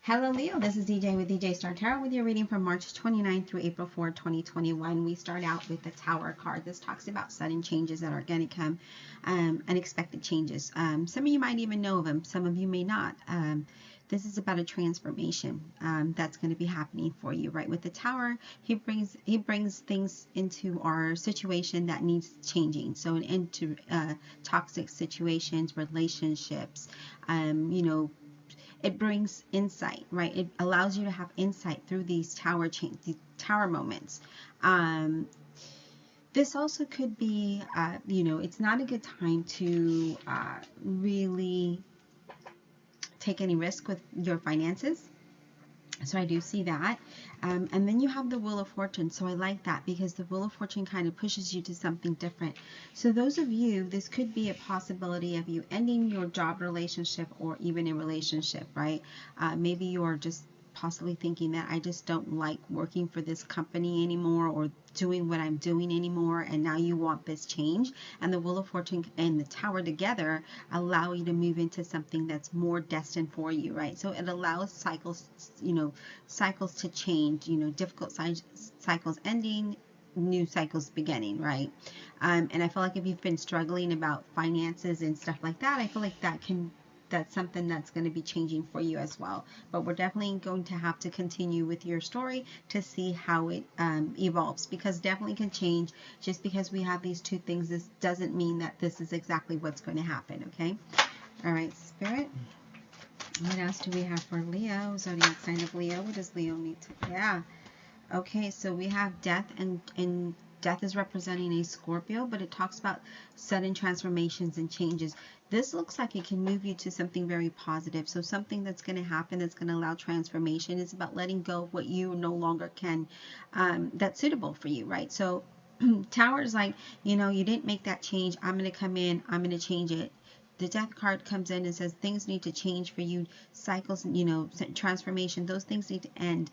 Hello Leo, this is DJ with DJ Star Tarot with your reading from March 29 through April 4, 2021. We start out with the Tower card. This talks about sudden changes that are going to come, unexpected changes. Some of you might even know of them, some of you may not. This is about a transformation that's going to be happening for you, right? With the Tower, he brings things into our situation that needs changing. So into toxic situations, relationships, it brings insight, right? It allows you to have insight through these tower moments. This also could be, it's not a good time to really take any risk with your finances. So I do see that. And then you have the Wheel of Fortune. So I like that because the Wheel of Fortune kind of pushes you to something different. So those of you, this could be a possibility of you ending your job relationship or even a relationship, right? Maybe you are just possibly thinking that I just don't like working for this company anymore or doing what I'm doing anymore, and now you want this change. And the Wheel of Fortune and the Tower together allow you to move into something that's more destined for you, right? So it allows cycles to change, difficult cycles ending, new cycles beginning, right? And I feel like if you've been struggling about finances and stuff like that, I feel like that's something that's going to be changing for you as well. But we're definitely going to have to continue with your story to see how it evolves, because definitely can change. Just because we have these two things, this doesn't mean that this is exactly what's going to happen, okay? All right, Spirit. What else do we have for Leo? Zodiac sign of Leo. What does Leo need to... Yeah. Okay, so we have death, and death is representing a Scorpio, but it talks about sudden transformations and changes. This looks like it can move you to something very positive. So something that's going to happen that's going to allow transformation is about letting go of what you no longer can, that's suitable for you, right? So Tower is like, you didn't make that change. I'm going to come in. I'm going to change it. The death card comes in and says things need to change for you, cycles, transformation, those things need to end.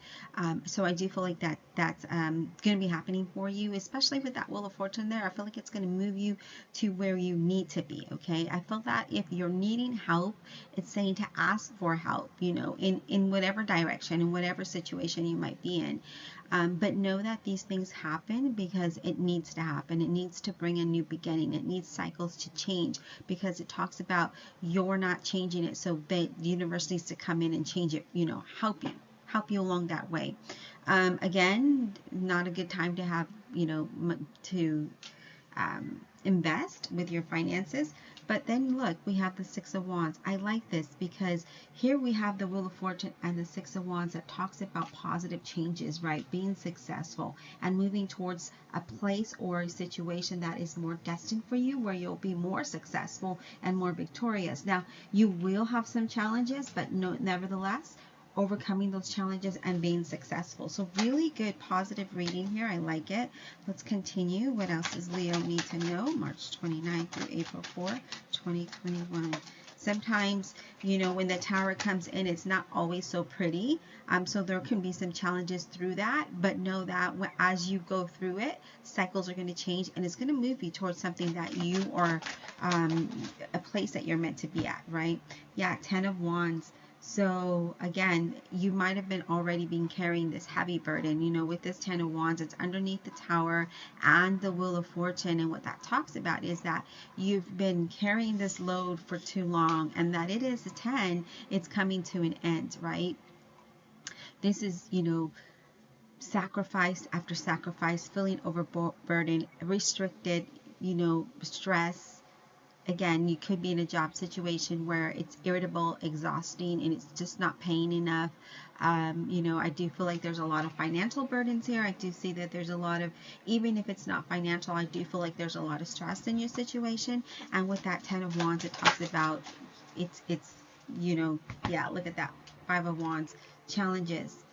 So I do feel like that's going to be happening for you, especially with that Wheel of Fortune there. I feel like it's going to move you to where you need to be, okay? I feel that if you're needing help, it's saying to ask for help, in whatever direction, in whatever situation you might be in. But know that these things happen because it needs to happen. It needs to bring a new beginning. It needs cycles to change, because it talks about you're not changing it. So the universe needs to come in and change it, help you along that way. Again, not a good time to have, to invest with your finances. But then look, we have the Six of Wands. I like this because here we have the Wheel of Fortune and the Six of Wands that talks about positive changes, right? Being successful and moving towards a place or a situation that is more destined for you, where you'll be more successful and more victorious. Now, you will have some challenges, but nevertheless, overcoming those challenges and being successful. So really good positive reading here. I like it. Let's continue. What else does Leo need to know? March 29 through April 4, 2021. Sometimes, when the Tower comes in, it's not always so pretty. So there can be some challenges through that, but know that as you go through it, cycles are going to change, and it's going to move you towards something that you are, a place that you're meant to be at, right? Yeah, 10 of Wands. So again, you might have been already been carrying this heavy burden, with this 10 of Wands. It's underneath the Tower and the Wheel of Fortune. And what that talks about is that you've been carrying this load for too long, and that it is a 10, it's coming to an end, right? This is, sacrifice after sacrifice, feeling overburdened, restricted, stress. Again, you could be in a job situation where it's irritable, exhausting, and it's just not paying enough. I do feel like there's a lot of financial burdens here. I do see that there's a lot of, even if it's not financial, I do feel like there's a lot of stress in your situation. And with that 10 of Wands, it talks about yeah, look at that. 5 of Wands, challenges.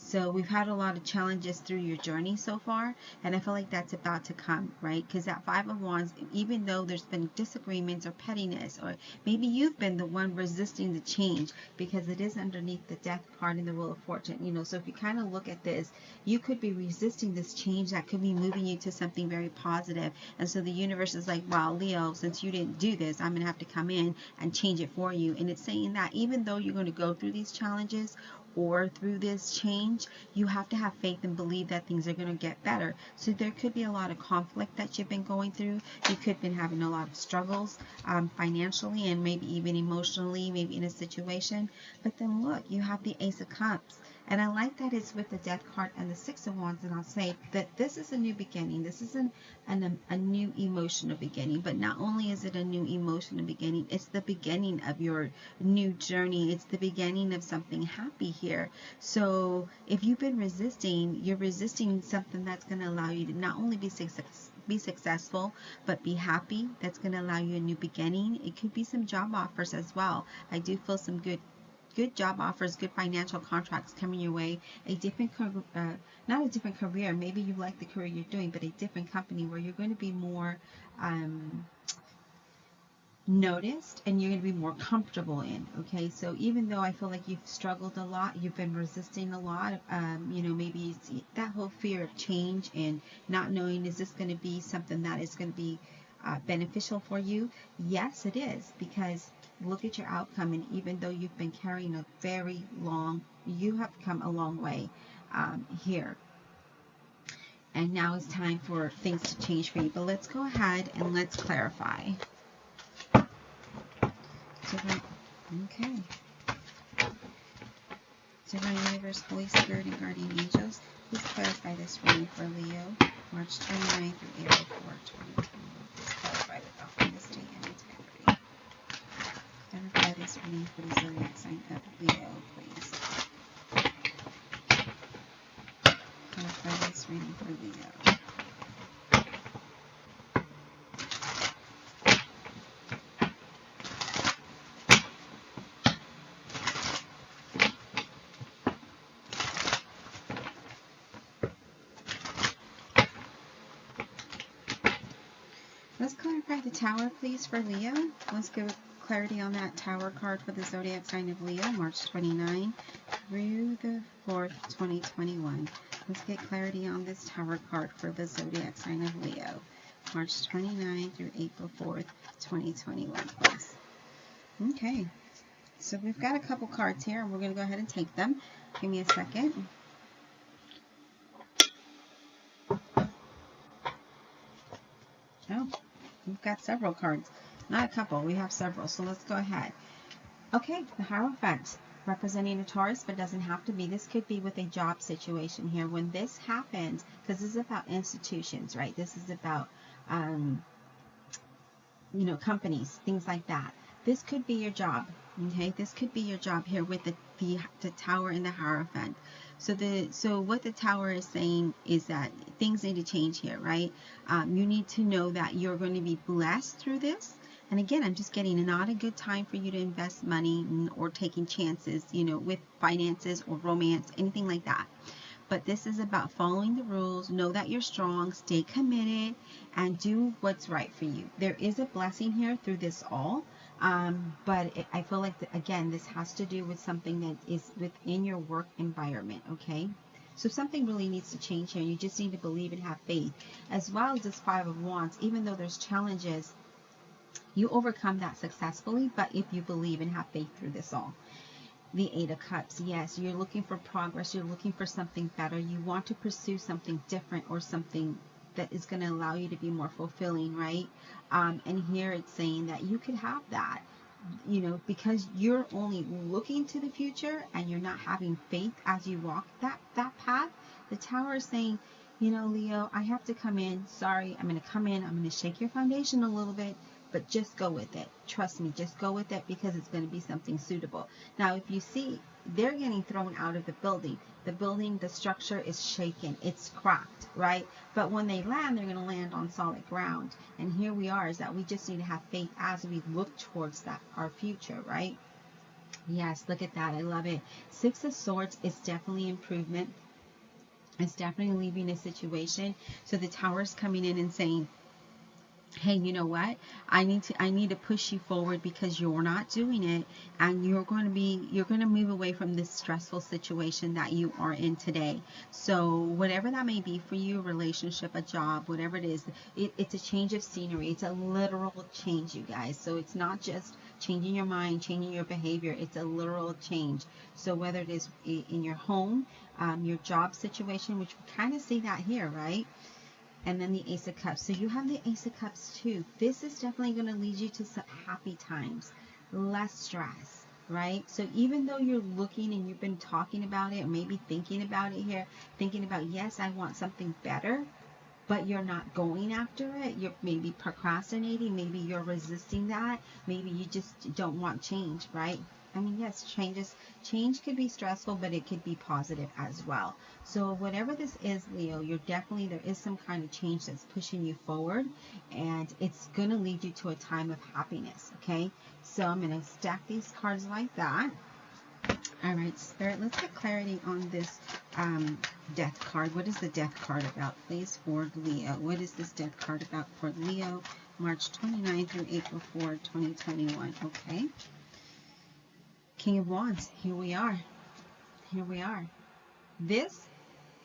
So we've had a lot of challenges through your journey so far, and I feel like that's about to come, right? Because that Five of Wands, even though there's been disagreements or pettiness, or maybe you've been the one resisting the change, because it is underneath the Death card in the Wheel of Fortune, you know. So if you kind of look at this, you could be resisting this change that could be moving you to something very positive. And so the universe is like, wow, Leo, since you didn't do this, I'm going to have to come in and change it for you. And it's saying that even though you're going to go through these challenges, or through this change, you have to have faith and believe that things are going to get better. So there could be a lot of conflict that you've been going through. You could have been having a lot of struggles financially and maybe even emotionally, maybe in a situation. But then look, you have the Ace of Cups. And I like that it's with the Death card and the Six of Wands. And I'll say that this is a new beginning. This is a new emotional beginning. But not only is it a new emotional beginning, it's the beginning of your new journey. It's the beginning of something happy here. So if you've been resisting, you're resisting something that's going to allow you to not only be successful, but be happy. That's going to allow you a new beginning. It could be some job offers as well. I do feel some good job offers, good financial contracts coming your way, a different, not a different career, maybe you like the career you're doing, but a different company where you're going to be more noticed and you're going to be more comfortable in. Okay, so even though I feel like you've struggled a lot, you've been resisting a lot, you know, maybe it's that whole fear of change and not knowing, is this going to be something that is going to be beneficial for you? Yes, it is, because look at your outcome, and even though you've been carrying a very long, you have come a long way here. And now it's time for things to change for you. But let's go ahead and let's clarify. Okay. Divine Universe, Holy Spirit, and Guardian Angels, please clarify this reading for Leo, March 29th through April 4th, 2021. Please clarify with authenticity and integrity. Clarify this reading for the zodiac sign of Leo, please. Clarify this reading for Leo. Let's clarify the Tower, please, for Leo. Let's give clarity on that Tower card for the zodiac sign of Leo, March 29 through the 4th, 2021. Let's get clarity on this Tower card for the zodiac sign of Leo, March 29 through April 4th, 2021, please. Okay, so we've got a couple cards here, and we're going to go ahead and take them. Give me a second. Oh, we've got several cards. Not a couple, we have several, so let's go ahead. Okay, the Hierophant, representing a Taurus, but doesn't have to be. This could be with a job situation here. When this happens, because this is about institutions, right? This is about, you know, companies, things like that. This could be your job, okay? This could be your job here with the Tower and the Hierophant. So what the Tower is saying is that things need to change here, right? You need to know that you're going to be blessed through this. And again, I'm just getting not a good time for you to invest money or taking chances, you know, with finances or romance, anything like that. But this is about following the rules. Know that you're strong, stay committed, and do what's right for you. There is a blessing here through this all. I feel like, again, this has to do with something that is within your work environment, okay? So something really needs to change here. You just need to believe and have faith. As well as this Five of Wands, even though there's challenges, you overcome that successfully, but if you believe and have faith through this all. The Eight of Cups, yes, you're looking for progress. You're looking for something better. You want to pursue something different or something that is going to allow you to be more fulfilling, right? And here it's saying that you could have that, you know, because you're only looking to the future and you're not having faith as you walk that path. The Tower is saying, you know, Leo, I have to come in. Sorry, I'm going to come in. I'm going to shake your foundation a little bit, but just go with it. Trust me, just go with it, because it's going to be something suitable. Now, if you see, they're getting thrown out of the building. The structure is shaken. It's cracked, right? But when they land, they're going to land on solid ground. And here we are, is that we just need to have faith as we look towards that, our future, right? Yes, look at that. I love it. Six of Swords is definitely improvement. It's definitely leaving a situation. So the Tower is coming in and saying, hey, you know what? I need to push you forward because you're not doing it, and you're going to move away from this stressful situation that you are in today. So whatever that may be for you, a relationship, a job, whatever it is, it's a change of scenery. It's a literal change, you guys. So it's not just changing your mind, changing your behavior. It's a literal change. So whether it is in your home, your job situation, which we kind of see that here, right? And then the Ace of Cups. So you have the Ace of Cups too. This is definitely going to lead you to some happy times, less stress, right? So even though you're looking and you've been talking about it, or maybe thinking about it here, thinking about, yes, I want something better, but you're not going after it. You're maybe procrastinating. Maybe you're resisting that. Maybe you just don't want change, right? I mean, yes, change could be stressful, but it could be positive as well. So whatever this is, Leo, there is some kind of change that's pushing you forward, and it's going to lead you to a time of happiness, okay? So I'm going to stack these cards like that. All right, Spirit, let's get clarity on this Death card. What is the Death card about, please, for Leo? What is this Death card about for Leo, March 29 through April 4, 2021? Okay. King of Wands, here we are. Here we are. This,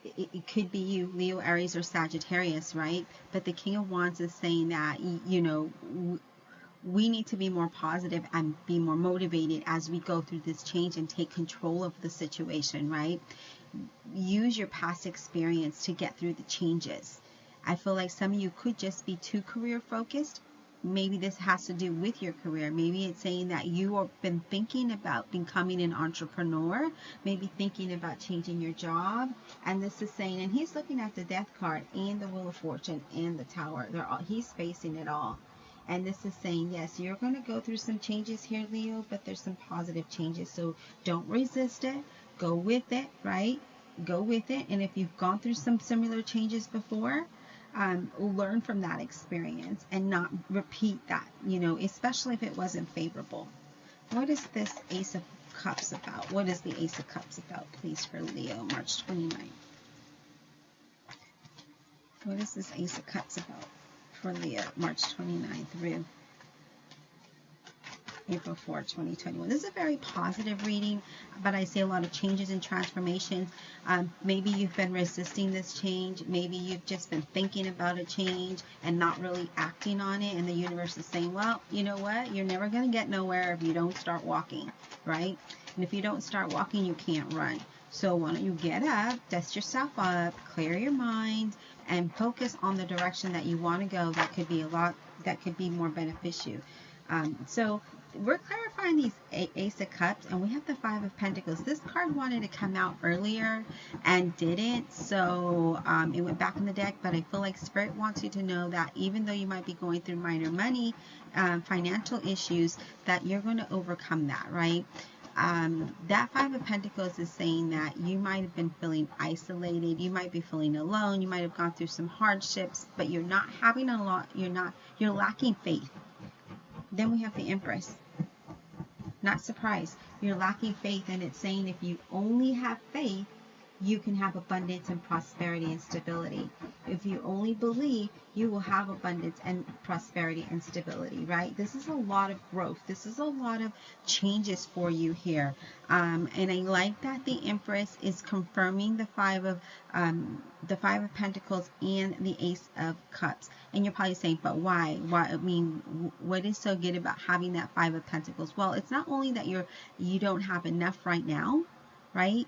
it could be you, Leo, Aries, or Sagittarius, right? But the King of Wands is saying that, you know, we need to be more positive and be more motivated as we go through this change and take control of the situation, right? Use your past experience to get through the changes. I feel like some of you could just be too career focused. Maybe this has to do with your career. Maybe it's saying that you have been thinking about becoming an entrepreneur, maybe thinking about changing your job. And this is saying, and he's looking at the Death card and the Wheel of Fortune and the Tower. He's facing it all. And this is saying, yes, you're going to go through some changes here, Leo, but there's some positive changes. So don't resist it. Go with it, right? Go with it. And if you've gone through some similar changes before, learn from that experience and not repeat that, you know, especially if it wasn't favorable. What is this Ace of Cups about? What is the Ace of Cups about, please, for Leo, March 29th? What is this Ace of Cups about for Leo, March 29th through April 4, 2021. This is a very positive reading, but I see a lot of changes and transformations. Maybe you've been resisting this change. Maybe you've just been thinking about a change and not really acting on it. And the universe is saying, well, you know what? You're never going to get nowhere if you don't start walking, right? And if you don't start walking, you can't run. So why don't you get up, dust yourself up, clear your mind, and focus on the direction that you want to go. That could be more beneficial. So we're clarifying these Ace of Cups, and we have the Five of Pentacles. This card wanted to come out earlier and didn't, so it went back in the deck. But I feel like Spirit wants you to know that even though you might be going through minor money, financial issues, that you're going to overcome that, right? That Five of Pentacles is saying that you might have been feeling isolated, you might be feeling alone, you might have gone through some hardships, but you're not having a lot, you're lacking faith. Then we have the Empress. Not surprised. You're lacking faith, and it's saying if you only have faith, you can have abundance and prosperity and stability. If you only believe, you will have abundance and prosperity and stability, right? This is a lot of growth. This is a lot of changes for you here. And I like that the Empress is confirming the Five of Pentacles and the Ace of Cups. And you're probably saying, but why? Why? I mean, what is so good about having that Five of Pentacles? Well, it's not only that you don't have enough right now, right?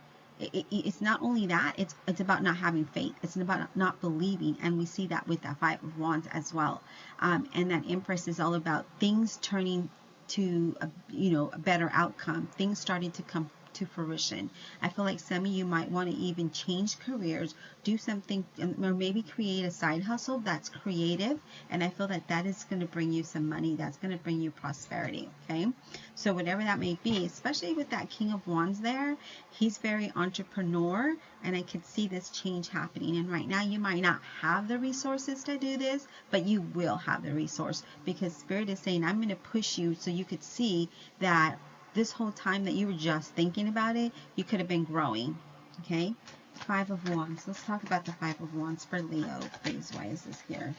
It's not only that, it's about not having faith. It's about not believing, and we see that with that Five of Wands as well. And that Empress is all about things turning to a better outcome, things starting to come to fruition. I feel like some of you might want to even change careers, do something, or maybe create a side hustle that's creative, and I feel that that is going to bring you some money, that's going to bring you prosperity, okay? So whatever that may be, especially with that King of Wands there, he's very entrepreneur, and I could see this change happening. And right now you might not have the resources to do this, but you will have the resource, because Spirit is saying, I'm going to push you so you could see that this whole time that you were just thinking about it, you could have been growing, okay? Five of Wands. Let's talk about the Five of Wands for Leo, please. Why is this here?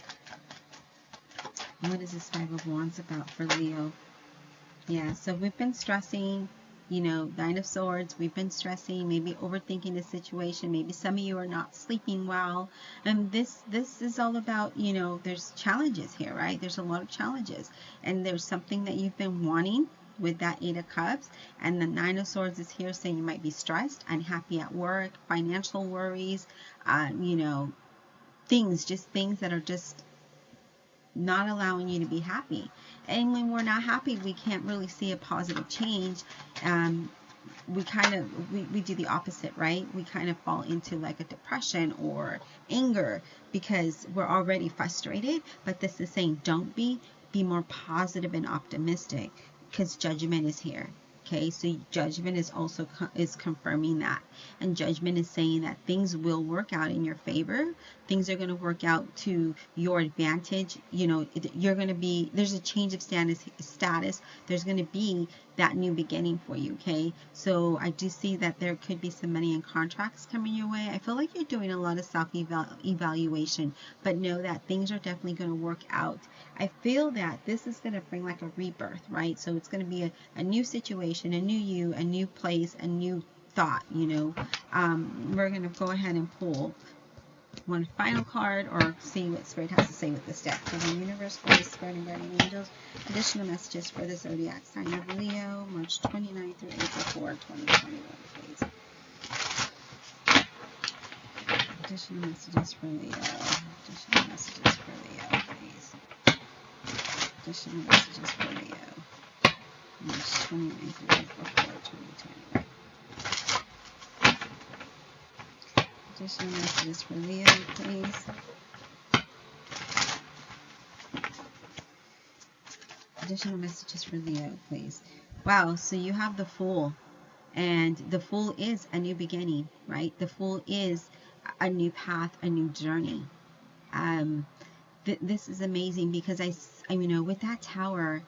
What is this Five of Wands about for Leo? Yeah, so we've been stressing, you know, Nine of Swords. We've been stressing, maybe overthinking the situation. Maybe some of you are not sleeping well. And this is all about, you know, there's challenges here, right? There's a lot of challenges. And there's something that you've been wanting with that Eight of Cups. And the Nine of Swords is here saying you might be stressed, unhappy at work, financial worries, you know, things that are just not allowing you to be happy. And when we're not happy, we can't really see a positive change. We kind of, we do the opposite, right? We kind of fall into like a depression or anger because we're already frustrated. But this is saying don't be more positive and optimistic, because Judgment is here. Okay, so Judgment is also confirming that, and Judgment is saying that things will work out in your favor. Things are going to work out to your advantage. You know, you're going to be, there's a change of status. There's going to be that new beginning for you. Okay, so I do see that there could be some money and contracts coming your way. I feel like you're doing a lot of self-evaluation, but know that things are definitely going to work out. I feel that this is going to bring like a rebirth, right? So it's going to be a new situation, a new you, a new place, a new thought, you know. We're going to go ahead and pull one final card or see what Spirit has to say with this deck. For the universe, for the Spirit and guardian angels, additional messages for the zodiac sign of Leo, March 29th through April 4, 2021, please. Additional messages for Leo. Additional messages for Leo, please. Additional messages for Leo, March 29th through April 4, 2021. Additional messages for Leo, please. Additional messages for Leo, please. Wow, so you have the Fool, and the Fool is a new beginning, right? The Fool is a new path, a new journey. This is amazing because I you know, with that Tower,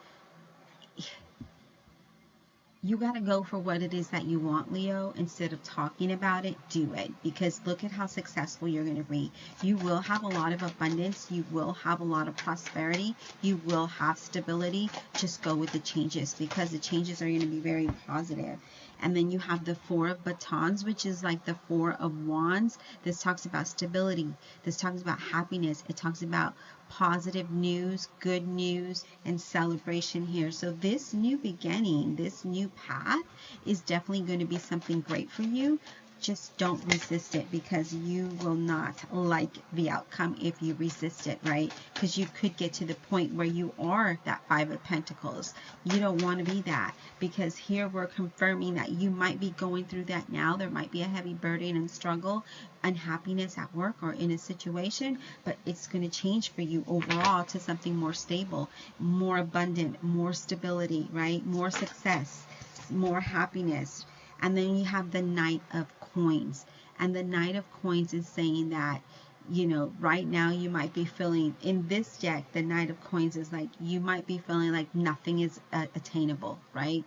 you got to go for what it is that you want, Leo. Instead of talking about it, do it. Because look at how successful you're going to be. You will have a lot of abundance. You will have a lot of prosperity. You will have stability. Just go with the changes, because the changes are going to be very positive. And then you have the Four of Batons, which is like the Four of Wands. This talks about stability. This talks about happiness. It talks about positive news, good news, and celebration here. So this new beginning, this new path is definitely going to be something great for you. Just don't resist it, because you will not like the outcome if you resist it, right? Because you could get to the point where you are that Five of Pentacles. You don't want to be that, because here we're confirming that you might be going through that now. There might be a heavy burden and struggle, unhappiness at work or in a situation, but it's going to change for you overall to something more stable, more abundant, more stability, right? More success, more happiness. And then you have the Knight of Coins. And the Knight of Coins is saying that, you know, right now you might be feeling, in this deck, the Knight of Coins is like, you might be feeling like nothing is attainable, right?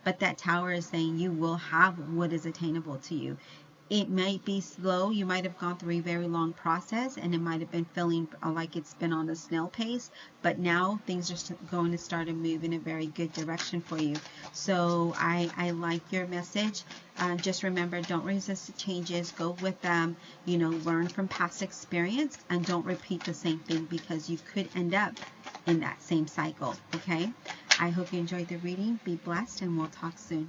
But that Tower is saying you will have what is attainable to you. It might be slow. You might have gone through a very long process, and it might have been feeling like it's been on a snail pace, but now things are going to start to move in a very good direction for you. So I like your message. Just remember, don't resist the changes. Go with them. You know, learn from past experience, and don't repeat the same thing, because you could end up in that same cycle. Okay? I hope you enjoyed the reading. Be blessed, and we'll talk soon.